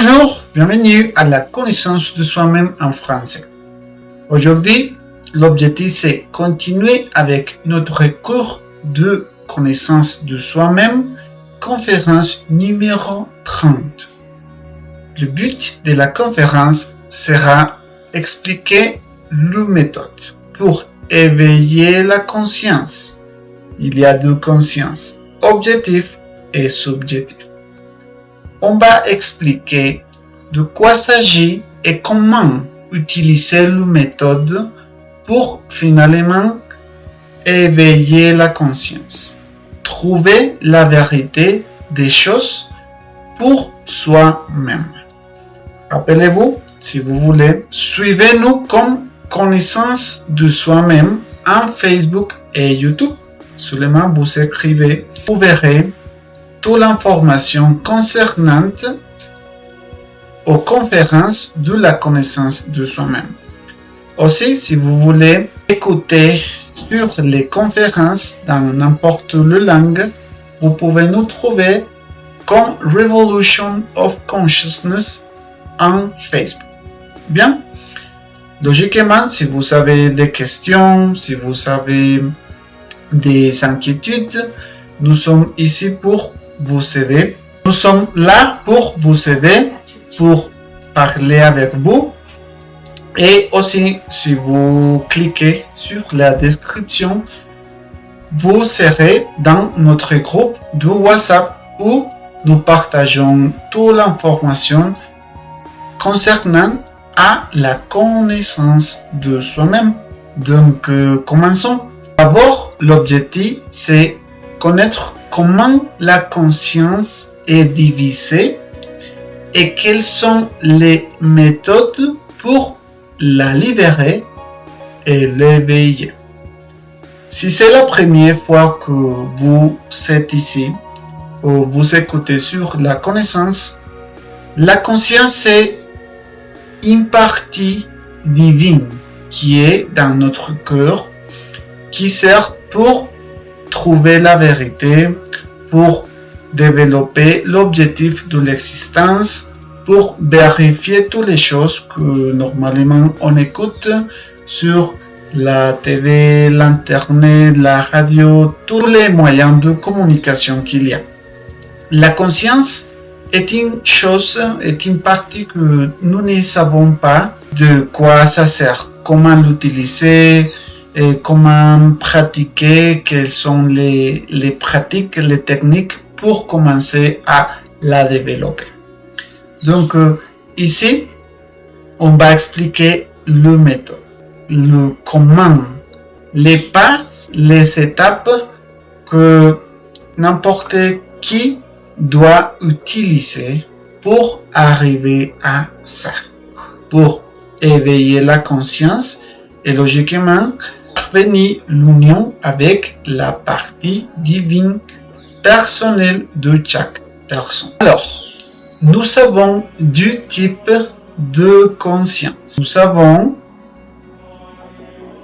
Bonjour, bienvenue à la connaissance de soi-même en français. Aujourd'hui, l'objectif c'est continuer avec notre cours de connaissance de soi-même, conférence numéro 30. Le but de la conférence sera expliquer la méthode pour éveiller la conscience. Il y a deux consciences, objectif et subjectif. On va expliquer de quoi s'agit et comment utiliser la méthode pour finalement éveiller la conscience, trouver la vérité des choses pour soi-même. Rappelez-vous, si vous voulez, suivez-nous comme connaissance de soi-même en Facebook et YouTube. Seulement vous écrivez, vous verrez toute l'information concernante aux conférences de la connaissance de soi-même. Aussi, si vous voulez écouter sur les conférences dans n'importe quelle langue, vous pouvez nous trouver comme Revolution of Consciousness en Facebook. Bien, logiquement, si vous avez des questions, si vous avez des inquiétudes, nous sommes ici pour vous aider. Nous sommes là pour vous aider, pour parler avec vous. Et aussi, si vous cliquez sur la description, vous serez dans notre groupe de WhatsApp où nous partageons toute l'information concernant à la connaissance de soi-même. Donc, commençons. D'abord, l'objectif, c'est connaître comment la conscience est divisée et quelles sont les méthodes pour la libérer et l'éveiller. Si c'est la première fois que vous êtes ici ou vous écoutez sur la connaissance, la conscience est une partie divine qui est dans notre cœur, qui sert pour trouver la vérité, pour développer l'objectif de l'existence, pour vérifier toutes les choses que normalement on écoute sur la TV, l'internet, la radio, tous les moyens de communication qu'il y a. La conscience est une chose, est une partie que nous ne savons pas de quoi ça sert, comment l'utiliser, et comment pratiquer, quelles sont les pratiques, les techniques pour commencer à la développer. Donc ici, on va expliquer le méthode, le comment, les pas, les étapes que n'importe qui doit utiliser pour arriver à ça, pour éveiller la conscience et logiquement venir l'union avec la partie divine personnelle de chaque personne. Alors, nous avons deux types de conscience. Nous avons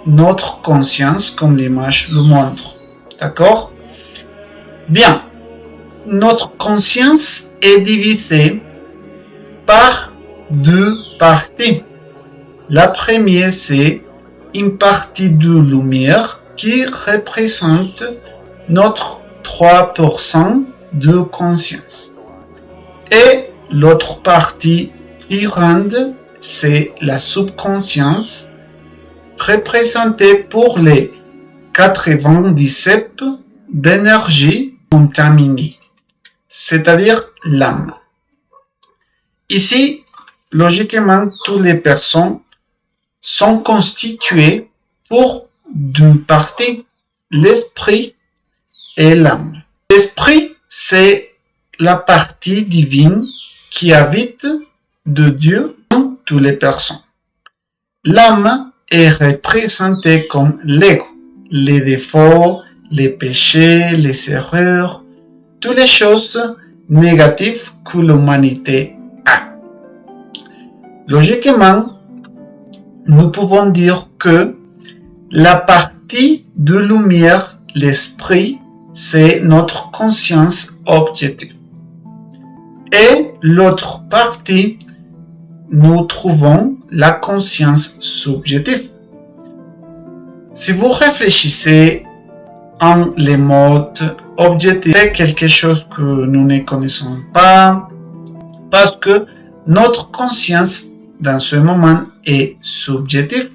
notre conscience comme l'image le montre. D'accord? Bien. Notre conscience est divisée par deux parties. La première, c'est une partie de lumière qui représente notre 3% de conscience. Et l'autre partie plus grande, c'est la subconscience, représentée pour les 97 d'énergie contaminée, c'est-à-dire l'âme. Ici, logiquement, toutes les personnes sont constituées pour deux parties, l'esprit et l'âme. L'esprit, c'est la partie divine qui habite de Dieu dans toutes les personnes. L'âme est représentée comme l'ego, les défauts, les péchés, les erreurs, toutes les choses négatives que l'humanité a. Logiquement, nous pouvons dire que la partie de lumière, l'esprit, c'est notre conscience objective. Et l'autre partie, nous trouvons la conscience subjective. Si vous réfléchissez en les modes objectifs, c'est quelque chose que nous ne connaissons pas parce que notre conscience dans ce moment est subjective.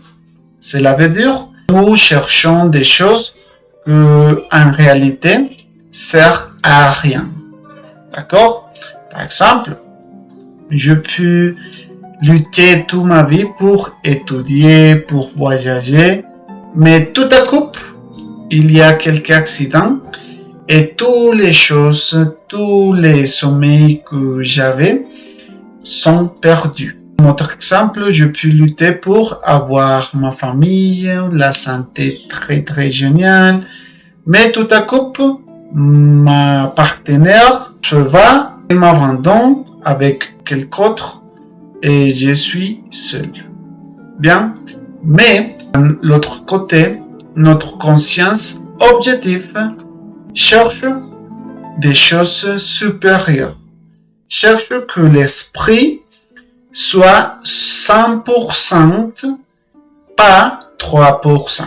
Cela veut dire que nous cherchons des choses qui en réalité servent à rien. D'accord? Par exemple, je peux lutter toute ma vie pour étudier, pour voyager, mais tout à coup, il y a quelques accidents et toutes les choses, tous les sommeils que j'avais sont perdus. Autre exemple, je peux lutter pour avoir ma famille, la santé très géniale, mais tout à coup, ma partenaire se va et m'abandonne avec quelqu'un d'autre et je suis seul. Bien, mais de l'autre côté, notre conscience objective cherche des choses supérieures, cherche que l'esprit soit 100%, pas 3%.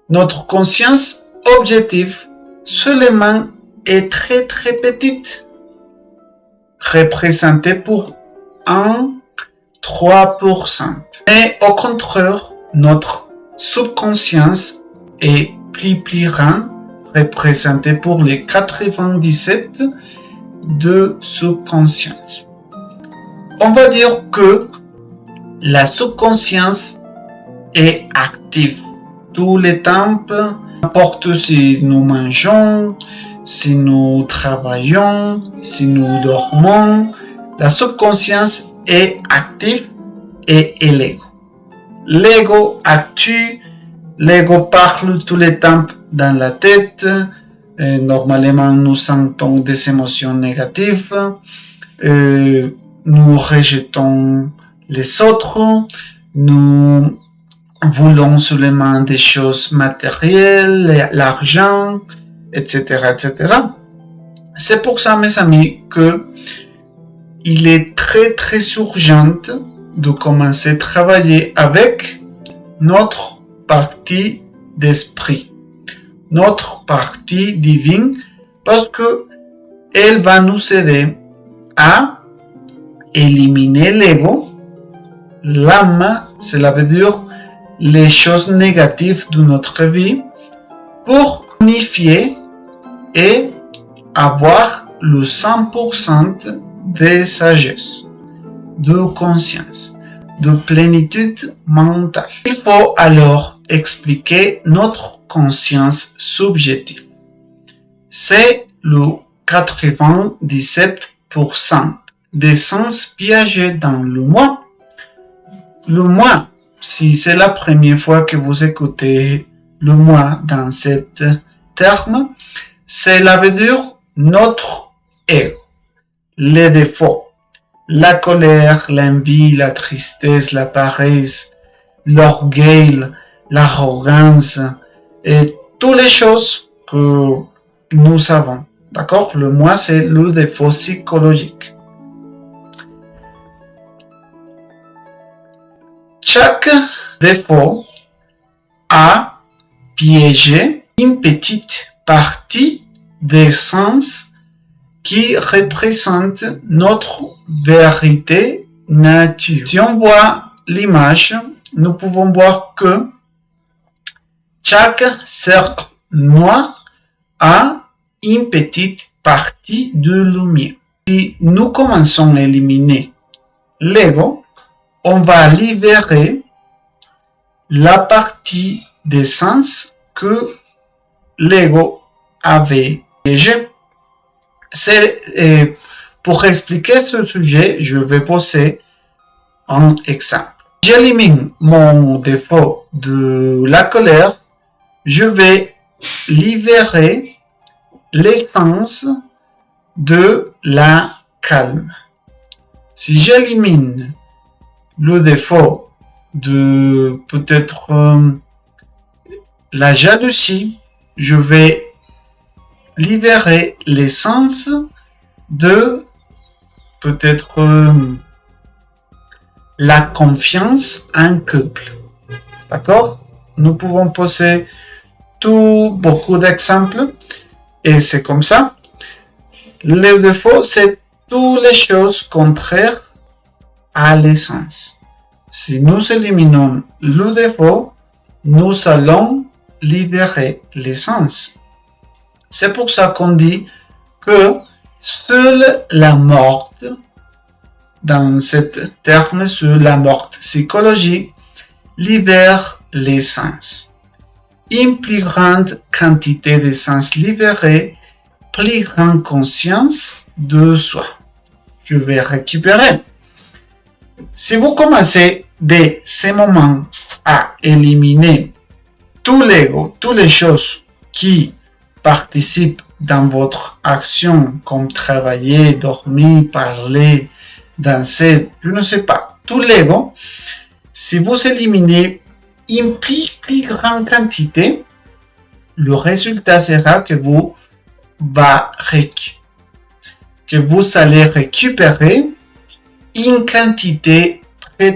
Notre conscience objective seulement est très petite, représentée pour 3%. Et au contraire, notre subconscience est plus grand, représenté pour les 97 de subconscience. On va dire que la subconscience est active tout le temps, n'importe si nous mangeons, si nous travaillons, si nous dormons, la subconscience est active et l'ego. L'ego actue, l'ego parle tout le temps dans la tête. Normalement, nous sentons des émotions négatives. Nous rejetons les autres. Nous voulons seulement des choses matérielles, l'argent, etc. C'est pour ça, mes amis, que il est très urgent de commencer à travailler avec notre partie d'esprit, notre partie divine, parce que elle va nous aider à éliminer l'ego, l'âme, cela veut dire les choses négatives de notre vie, pour unifier et avoir le 100% de sagesse, de conscience, de plénitude mentale. Il faut alors expliquer notre conscience subjective. C'est le 97% des sens piégés dans le moi. Le moi, si c'est la première fois que vous écoutez le moi dans cet terme, cela veut dire notre ego, les défauts, la colère, l'envie, la tristesse, la paresse, l'orgueil, l'arrogance et toutes les choses que nous avons. D'accord? Le moi, c'est le défaut psychologique. Chaque défaut a piégé une petite partie des sens qui représente notre vérité nature. Si on voit l'image, nous pouvons voir que chaque cercle noir a une petite partie de lumière. Si nous commençons à éliminer l'ego, on va libérer la partie des sens que l'ego avait piégé. Pour expliquer ce sujet, je vais poser un exemple. J'élimine mon défaut de la colère, je vais libérer l'essence de la calme. Si j'élimine le défaut de peut-être la jalousie, je vais libérer l'essence de peut-être la confiance en couple. D'accord? Nous pouvons poser beaucoup d'exemples et c'est comme ça. Le défaut, c'est toutes les choses contraires à l'essence. Si nous éliminons le défaut, nous allons libérer l'essence. C'est pour ça qu'on dit que seule la morte, dans ce terme, seule la morte psychologique, libère l'essence. Une plus grande quantité d'essence libérée, plus grande conscience de soi. Je vais récupérer. Si vous commencez dès ce moment à éliminer tout l'ego, toutes les choses qui participent dans votre action, comme travailler, dormir, parler, danser, je ne sais pas, tout l'ego, si vous éliminez une plus grande quantité, le résultat sera que vous allez récupérer une quantité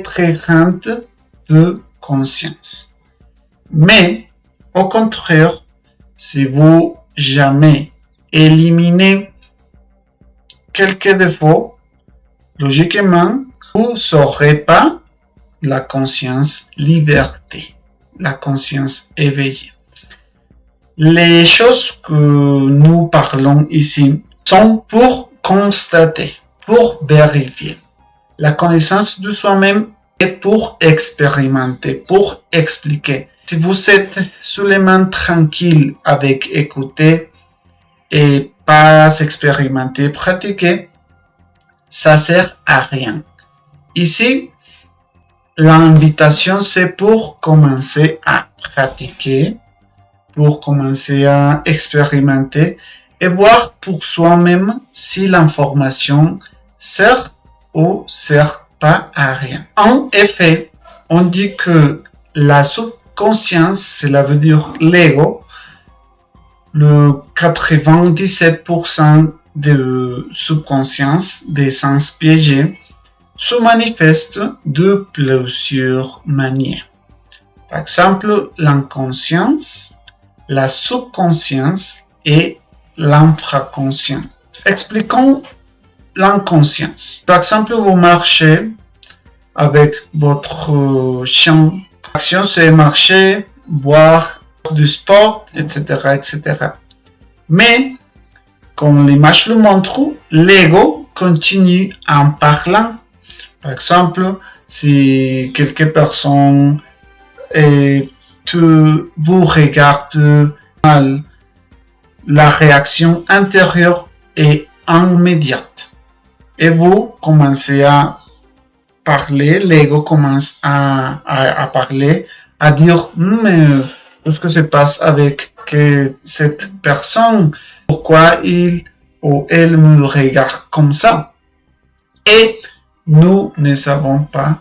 très grande de conscience. Mais, au contraire, si vous jamais éliminez quelques défauts, logiquement, vous n'aurez pas la conscience liberté, la conscience éveillée. Les choses que nous parlons ici sont pour constater, pour vérifier. La connaissance de soi-même est pour expérimenter, pour expliquer. Si vous êtes seulement tranquille avec écouter et pas expérimenter, pratiquer, ça sert à rien. Ici, l'invitation, c'est pour commencer à pratiquer, pour commencer à expérimenter et voir pour soi-même si l'information sert ou sert pas à rien. En effet, on dit que la subconscience, cela veut dire l'ego, le 97% de subconscience, des sens piégés, se manifeste de plusieurs manières. Par exemple, l'inconscience, la subconscience et l'infraconscience. Expliquons l'inconscience. Par exemple, vous marchez avec votre chien. L'action, c'est marcher, boire, du sport, etc., etc. Mais, comme l'image le montre, l'ego continue en parlant. Par exemple, si quelques personnes vous regardent mal, la réaction intérieure est immédiate. Et vous commencez à parler, l'ego commence à parler, à dire mais qu'est-ce que se passe avec cette personne, pourquoi il ou elle me regarde comme ça. Et nous ne savons pas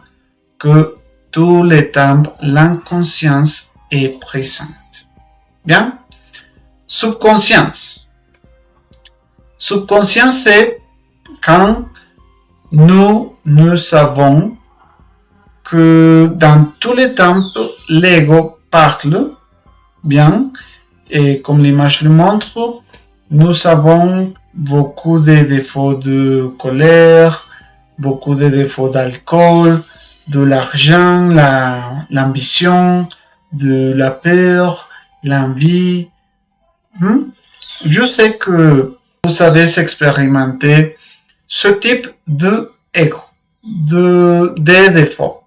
que tout le temps l'inconscience est présente. Bien? Subconscience. Subconscience, c'est quand nous savons que dans tous les temps, l'ego parle bien, et comme l'image le montre, nous avons beaucoup de défauts de colère, beaucoup de défauts d'alcool, de l'argent, l'ambition, de la peur, l'envie. Je sais que vous savez expérimenter ce type de ego, des défauts.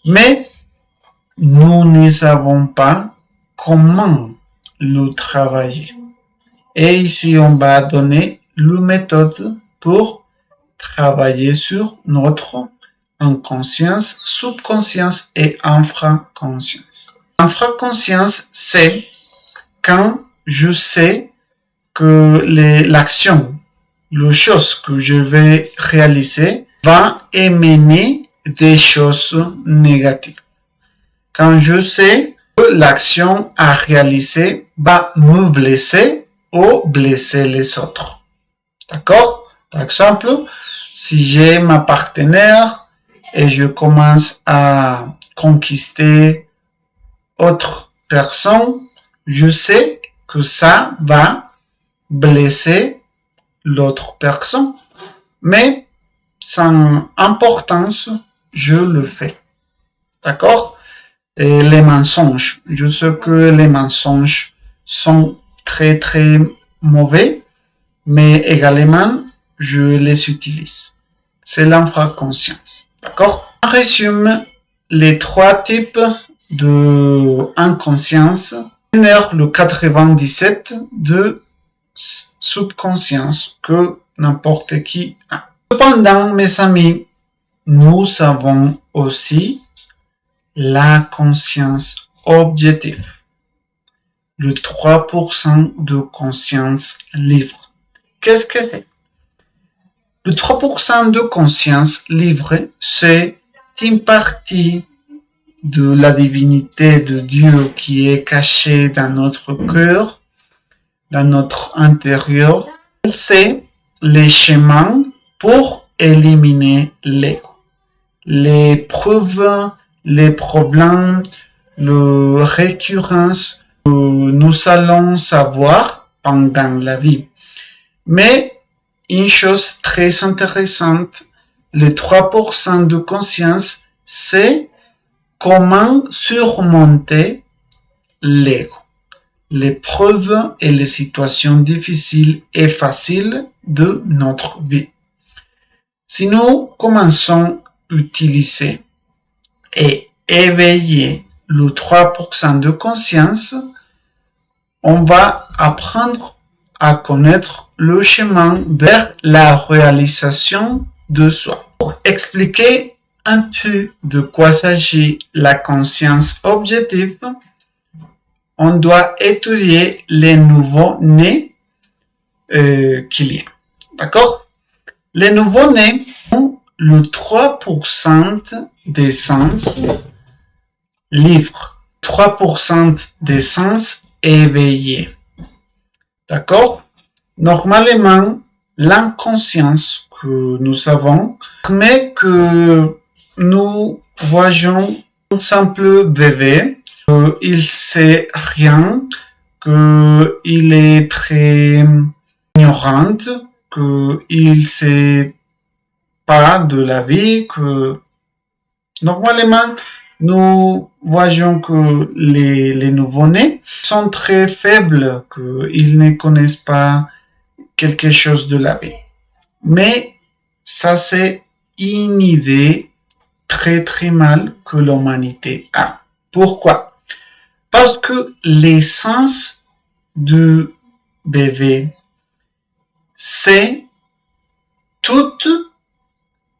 Mais nous ne savons pas comment le travailler. Et ici, on va donner la méthode pour travailler sur notre inconscience, subconscience et infraconscience. Infraconscience, c'est quand je sais que l'action, la chose que je vais réaliser va émener des choses négatives. Quand je sais que l'action à réaliser va me blesser ou blesser les autres. D'accord? Par exemple, si j'ai ma partenaire et je commence à conquister autre personne, je sais que ça va blesser l'autre personne, mais sans importance, je le fais. D'accord? Et les mensonges. Je sais que les mensonges sont très très mauvais, mais également, je les utilise. C'est l'infraconscience. D'accord? On résume les trois types de inconscience. Le 97 de subconscience que n'importe qui a. Cependant, mes amis, nous avons aussi la conscience objective, le 3% de conscience libre. Qu'est-ce que c'est? Le 3% de conscience libre, c'est une partie de la divinité de Dieu qui est cachée dans notre cœur, dans notre intérieur. C'est les chemins pour éliminer l'ego. Les preuves, les problèmes, les récurrences que nous allons savoir pendant la vie. Mais une chose très intéressante, les 3% de conscience, c'est comment surmonter l'ego, les preuves et les situations difficiles et faciles de notre vie. Si nous commençons à utiliser et éveiller le 3% de conscience, on va apprendre à connaître le chemin vers la réalisation de soi. Pour expliquer un peu de quoi s'agit la conscience objective, on doit étudier les nouveaux-nés qu'il y a. D'accord? Les nouveaux-nés ont le 3% des sens libres, 3% des sens éveillés. D'accord? Normalement, l'inconscience que nous avons permet que nous voyons un simple bébé, qu'il sait rien, qu'il est très ignorant, qu'il sait pas de la vie, que normalement, nous voyons que les nouveau-nés sont très faibles, qu'ils ne connaissent pas quelque chose de la vie. Mais ça, c'est une idée très très mal que l'humanité a. Pourquoi? Parce que l'essence du bébé, c'est toutes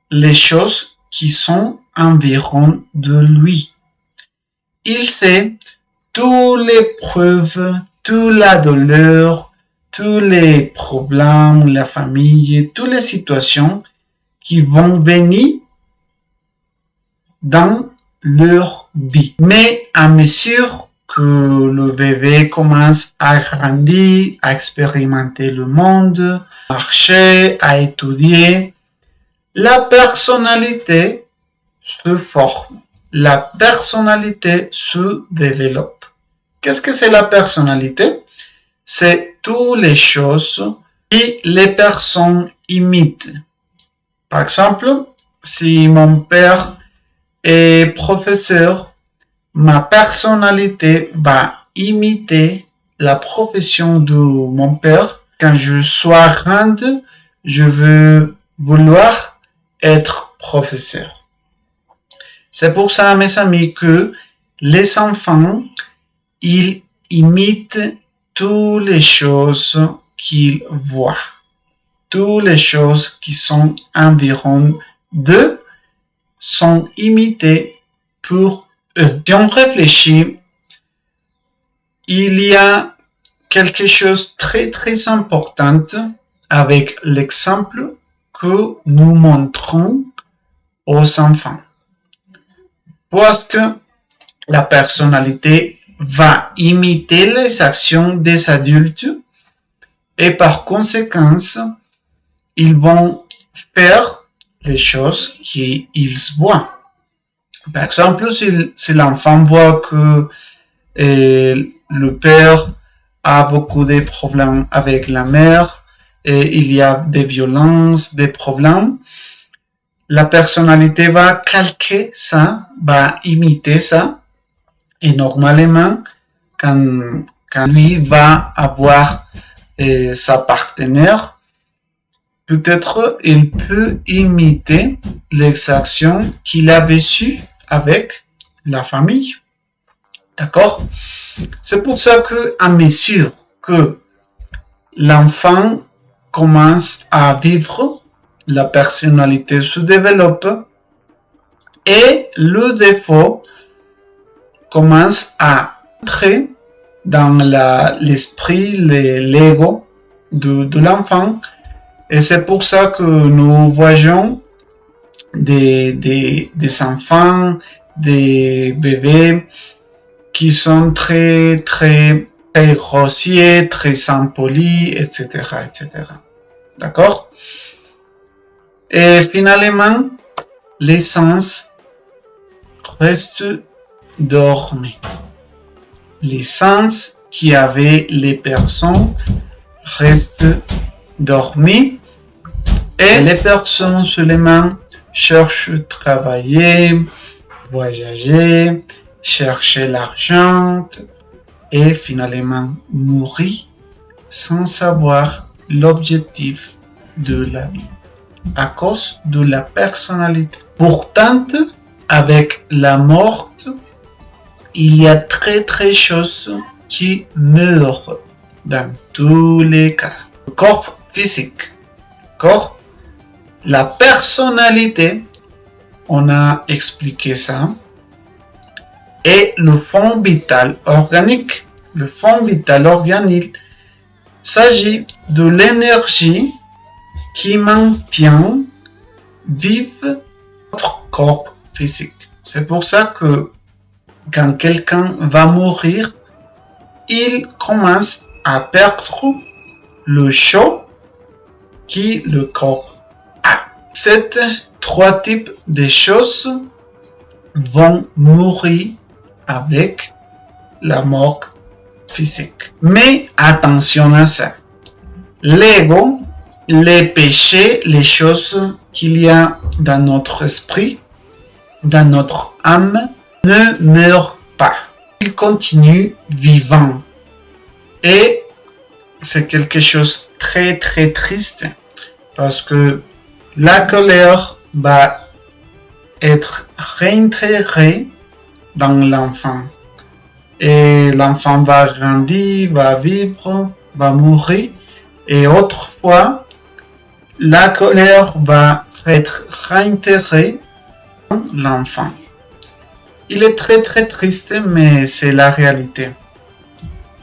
les choses qui sont environ de lui. Il sait toutes les preuves, toute la douleur, tous les problèmes, la famille, toutes les situations qui vont venir dans leur vie. Mais à mesure que le bébé commence à grandir, à expérimenter le monde, à marcher, à étudier, la personnalité se forme. La personnalité se développe. Qu'est-ce que c'est la personnalité? C'est toutes les choses que les personnes imitent. Par exemple, si mon père est professeur, ma personnalité va imiter la profession de mon père. Quand je sois grande, je veux vouloir être professeur. C'est pour ça, mes amis, que les enfants, ils imitent toutes les choses qu'ils voient. Toutes les choses qui sont environ d'eux sont imitées pour eux. Si on réfléchit, il y a quelque chose de très très important avec l'exemple que nous montrons aux enfants. Parce que la personnalité va imiter les actions des adultes et par conséquent, ils vont faire les choses qu'ils voient. Par exemple, si l'enfant voit que le père a beaucoup de problèmes avec la mère et il y a des violences, des problèmes, la personnalité va calquer ça, va imiter ça et normalement, quand lui va avoir sa partenaire, peut-être il peut imiter les actions qu'il a vécues avec la famille. D'accord? C'est pour ça que, à mesure que l'enfant commence à vivre, la personnalité se développe et le défaut commence à entrer dans l'esprit, l'ego de l'enfant. Et c'est pour ça que nous voyons des enfants, des bébés qui sont très grossiers, très impolis, etc., etc. D'accord? Et finalement, l'essence reste dormie. L'essence qui avait les personnes reste dormie et les personnes seulement cherchent à travailler, voyager, chercher l'argent et finalement mourir sans savoir l'objectif de la vie à cause de la personnalité. Pourtant, avec la mort, il y a très choses qui meurent dans tous les cas. Le corps physique, corps, la personnalité, on a expliqué ça, et le fond vital organique. Le fond vital organique s'agit de l'énergie qui maintient vive notre corps physique. C'est pour ça que quand quelqu'un va mourir, il commence à perdre le chaud qui le corps a. Ces trois types de choses vont mourir avec la mort physique. Mais attention à ça. L'ego, les péchés, les choses qu'il y a dans notre esprit, dans notre âme, ne meurent pas. Ils continuent vivants. Et c'est quelque chose de très triste parce que la colère va être réintégrée dans l'enfant. Et l'enfant va grandir, va vivre, va mourir. Et autrefois, la colère va être réintégrée dans l'enfant. Il est très triste, mais c'est la réalité.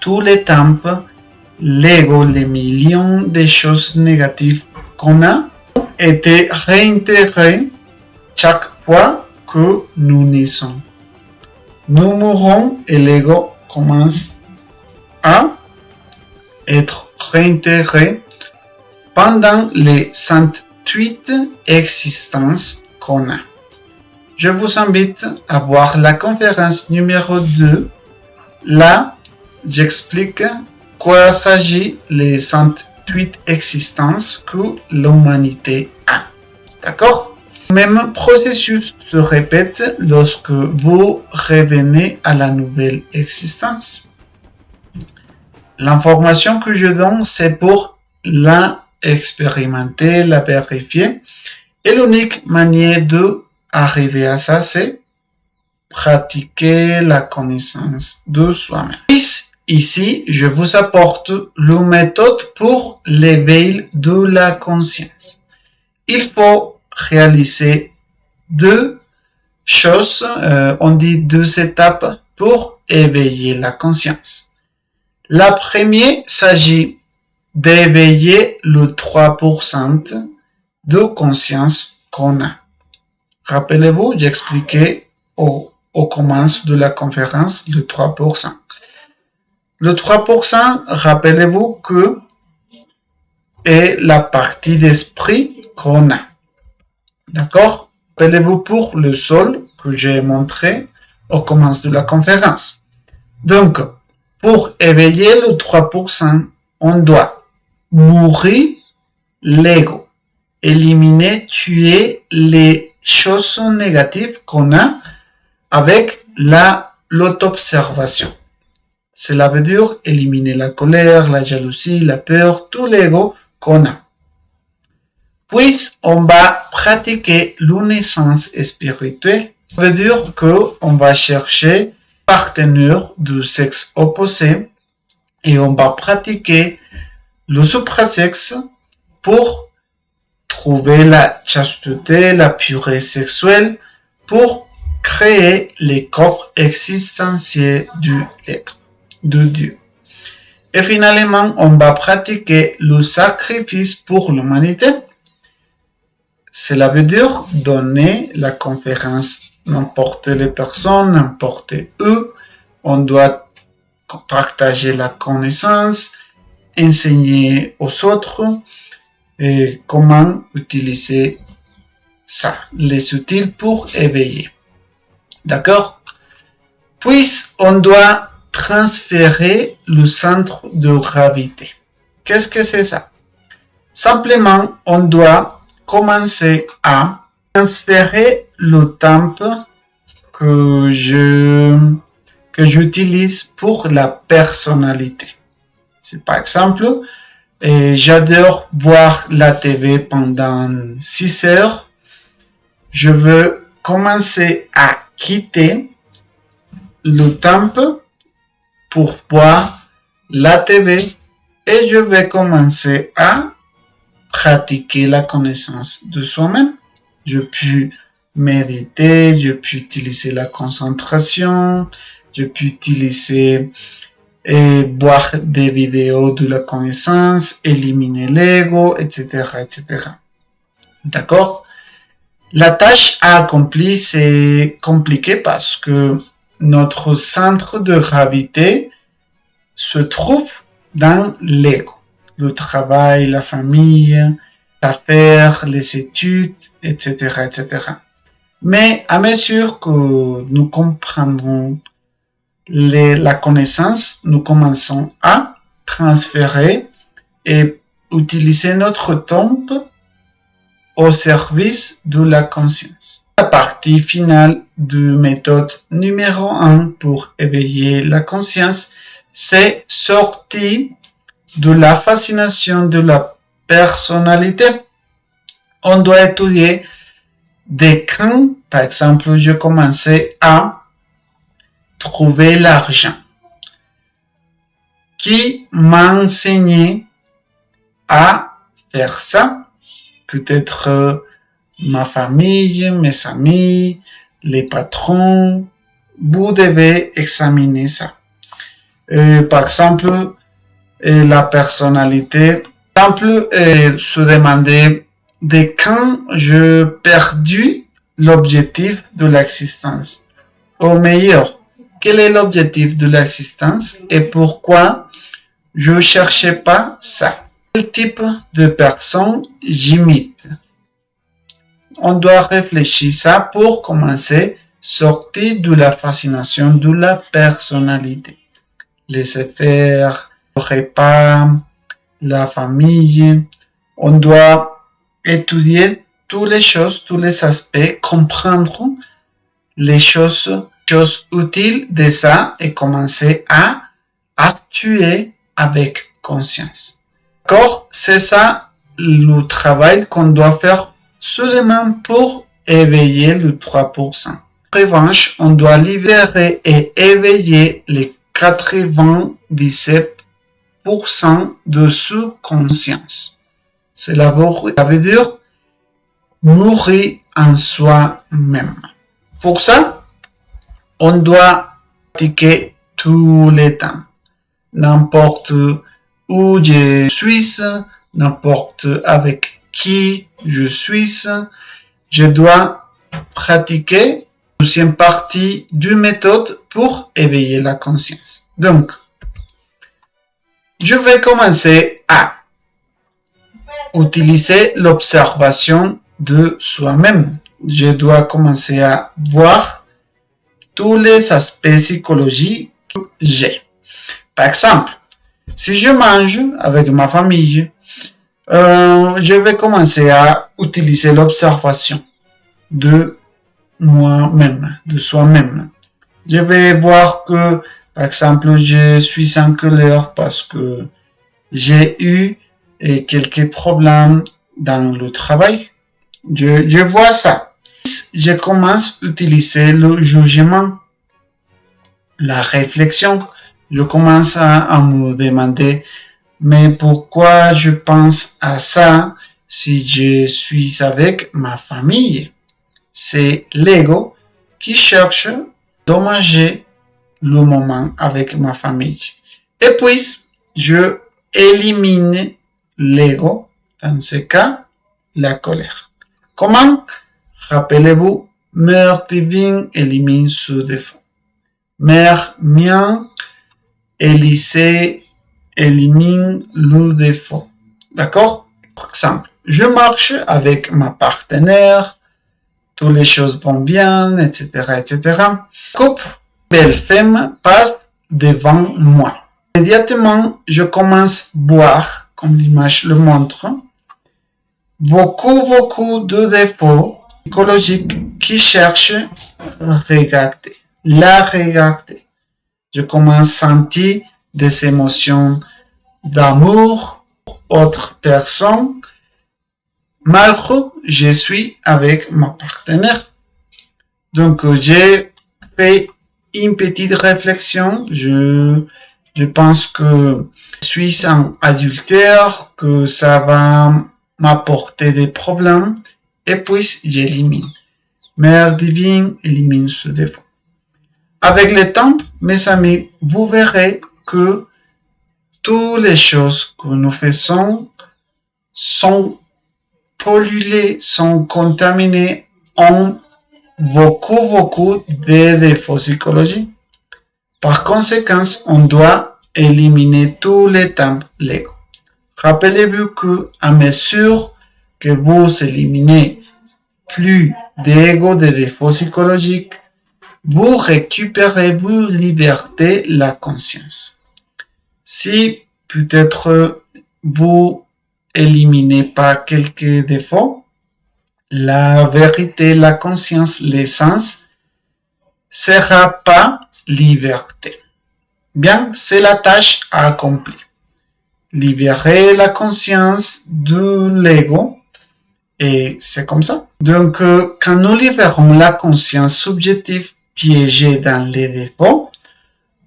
Tous les temps, l'ego, les millions de choses négatives qu'on a, ont été réintégrés chaque fois que nous naissons. Nous mourons et l'ego commence à être réintégré pendant les 108 existences qu'on a. Je vous invite à voir la conférence numéro 2. Là, j'explique quoi s'agit les 108 existences que l'humanité a. D'accord? Le même processus se répète lorsque vous revenez à la nouvelle existence. L'information que je donne, c'est pour la expérimenter, la vérifier. Et l'unique manière d'arriver à ça, c'est pratiquer la connaissance de soi-même. Ici, je vous apporte la méthode pour l'éveil de la conscience. Il faut réaliser deux choses, on dit deux étapes pour éveiller la conscience. La première s'agit d'éveiller le 3% de conscience qu'on a. Rappelez-vous, j'expliquais au commencement de la conférence le 3%. Le 3%, rappelez-vous que est la partie d'esprit qu'on a. D'accord? Rappelez-vous pour le sol que j'ai montré au commencement de la conférence. Donc, pour éveiller le 3%, on doit mourir l'ego, éliminer, tuer les choses négatives qu'on a avec l'autobservation. Cela veut dire éliminer la colère, la jalousie, la peur, tout l'ego qu'on a. Puis, on va pratiquer l'unissance spirituelle. Ça veut dire qu'on va chercher partenaire du sexe opposé et on va pratiquer le suprasexe pour trouver la chasteté, la pureté sexuelle, pour créer les corps existentiels de l'être, de Dieu. Et finalement, on va pratiquer le sacrifice pour l'humanité. Cela veut dire donner la conférence n'importe les personnes, n'importe eux. On doit partager la connaissance, enseigner aux autres et comment utiliser ça, les outils pour éveiller. D'accord? Puis, on doit transférer le centre de gravité. Qu'est-ce que c'est ça? Simplement, on doit commencer à transférer le temple que j'utilise pour la personnalité. C'est par exemple, j'adore voir la TV pendant 6 heures. Je veux commencer à quitter le temple pour voir la TV et je vais commencer à pratiquer la connaissance de soi-même. Je peux méditer, je peux utiliser la concentration, je peux utiliser et voir des vidéos de la connaissance, éliminer l'ego, etc., etc. D'accord? La tâche à accomplir, c'est compliqué parce que notre centre de gravité se trouve dans l'ego. Le travail, la famille, les affaires, les études, etc., etc. Mais à mesure que nous comprendrons la connaissance, nous commençons à transférer et utiliser notre temple au service de la conscience. La partie finale de méthode numéro 1 pour éveiller la conscience, c'est sortir de la fascination de la personnalité. On doit étudier des camps. Par exemple, je commençais à trouver l'argent. Qui m'a enseigné à faire ça? Peut-être ma famille, mes amis, les patrons. Vous devez examiner ça. Par exemple, la personnalité. Par exemple, se demander de quand j'ai perdu l'objectif de l'existence. Au meilleur, quel est l'objectif de l'existence et pourquoi je ne cherchais pas ça? Quel type de personne j'imite? On doit réfléchir ça pour commencer à sortir de la fascination de la personnalité. Les affaires, le repas, la famille. On doit étudier toutes les choses, tous les aspects, comprendre les choses utiles de ça et commencer à actuer avec conscience. D'accord? C'est ça le travail qu'on doit faire seulement pour éveiller le 3%. En revanche, on doit libérer et éveiller les 97% de sous-conscience. Cela veut dire mourir en soi-même. Pour ça, on doit pratiquer tous les temps. N'importe où je suis, n'importe avec qui je suis, je dois pratiquer la deuxième partie de méthode pour éveiller la conscience. Donc, je vais commencer à utiliser l'observation de soi-même. Je dois commencer à voir tous les aspects psychologiques que j'ai. Par exemple, si je mange avec ma famille, je vais commencer à utiliser l'observation de moi-même, de soi-même. Je vais voir que, par exemple, je suis en colère parce que j'ai eu quelques problèmes dans le travail. Je vois ça. Je commence à utiliser le jugement, la réflexion. Je commence à me demander, mais pourquoi je pense à ça si je suis avec ma famille? C'est l'ego qui cherche à dommager le moment avec ma famille. Et puis, je élimine l'ego, dans ce cas, la colère. Comment? Rappelez-vous, Mère divine élimine ce défaut. Mère mien, Élysée élimine le défaut. D'accord? Par exemple, je marche avec ma partenaire, toutes les choses vont bien, etc., etc. Coupe, belle femme passe devant moi. Immédiatement, je commence à boire, comme l'image le montre, beaucoup de défauts psychologiques qui cherchent à regarder, la regarder. Je commence à sentir des émotions d'amour pour autre personne, malgré je suis avec ma partenaire. Donc, j'ai fait une petite réflexion. Je pense que je suis un adultère, que ça va m'apporter des problèmes, et puis j'élimine. Mère divine élimine ce défaut. Avec le temps, mes amis, vous verrez que toutes les choses que nous faisons sont polluées, sont contaminées, ont beaucoup de défauts psychologiques. Par conséquent, on doit éliminer tout le temps l'ego. Rappelez-vous que à mesure que vous éliminez plus d'ego, de défauts psychologiques, vous récupérez votre liberté, la conscience. Si peut-être vous éliminez pas quelques défauts, la vérité, la conscience, l'essence sera pas liberté. Bien, c'est la tâche à accomplir. Libérer la conscience de l'ego, et c'est comme ça. Donc, quand nous libérons la conscience subjective piégée dans les défauts,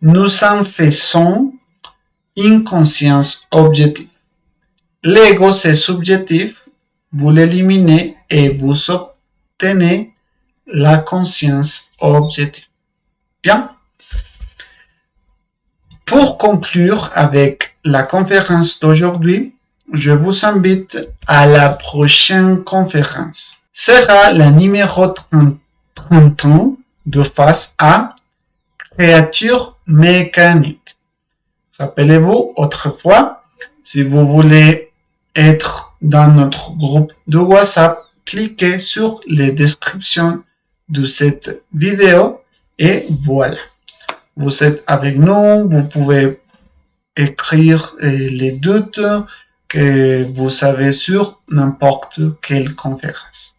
nous en faisons une conscience objective. L'ego, c'est subjectif, vous l'éliminez et vous obtenez la conscience objective. Bien. Pour conclure avec la conférence d'aujourd'hui, je vous invite à la prochaine conférence. Sera la numéro 30 de Face A, créature mécanique. Rappelez-vous, autrefois, si vous voulez être dans notre groupe de WhatsApp, cliquez sur les descriptions de cette vidéo et voilà. Vous êtes avec nous, vous pouvez écrire les doutes que vous avez sur n'importe quelle conférence.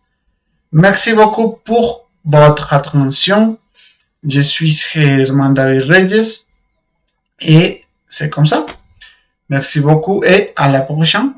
Merci beaucoup pour votre attention. Je suis Germán David Reyes et c'est comme ça. Merci beaucoup et à la prochaine.